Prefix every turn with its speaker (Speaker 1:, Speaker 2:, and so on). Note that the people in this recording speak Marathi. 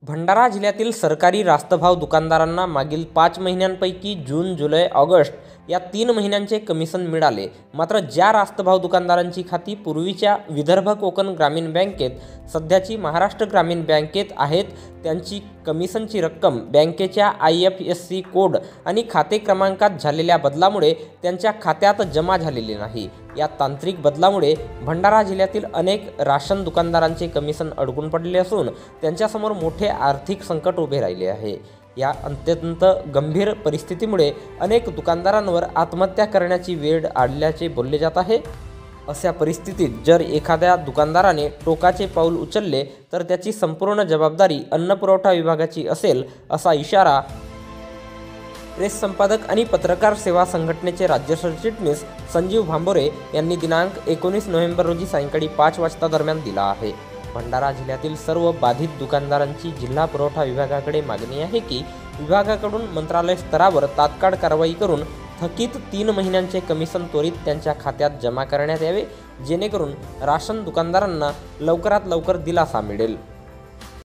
Speaker 1: भंडारा जिल्ह्यातील सरकारी रास्तभाव दुकानदारांना मागील 5 महिन्यांपैकी जून, जुलै, ऑगस्ट या 3 महिन्यांचे कमिशन मिळाले। मात्र ज्या रास्तभाव दुकानदारांची खाती पूर्वीच्या विदर्भ कोकण ग्रामीण बँकेत, सध्याची महाराष्ट्र ग्रामीण बँकेत आहेत, त्यांची कमिशनची रक्कम बँकेच्या IFSC कोड आणि खाते क्रमांकात झालेल्या बदलामुळे त्यांच्या खात्यात जमा झालेली नाही। या तांत्रिक बदलामुळे भंडारा जिल्ह्यातील अनेक राशन दुकानदारांचे कमिशन अडकून पडले असून त्यांच्यासमोर मोठे आर्थिक संकट उभे राहिले आहे। या अत्यंत गंभीर परिस्थितीमुळे अनेक दुकानदारांवर आत्महत्या करण्याची वेळ आल्याचे बोलले जात आहे। अशा परिस्थितीत जर एखाद्या दुकानदाराने टोकाचे पाऊल उचलले तर त्याची संपूर्ण जबाबदारी अन्न पुरवठा विभागाची असेल, असा इशारा प्रेस संपादक आणि पत्रकार सेवा संघटनेचे राज्य सरचिटणीस संजीव भांबोरे यांनी दिनांक 19 नोव्हेंबर रोजी सायंकाळी 5 वाजता दरम्यान दिला आहे। भंडारा जिल्ह्यातील सर्व बाधित दुकानदारांची जिल्हा पुरवठा विभागाकडे मागणी आहे की विभागाकडून मंत्रालय स्तरावर तात्काळ कारवाई करून थकीत 3 महिन्यांचे कमिशन त्वरित त्यांच्या खात्यात जमा करण्यात यावे, जेणेकरून राशन दुकानदारांना लवकरात लवकर दिलासा मिळेल।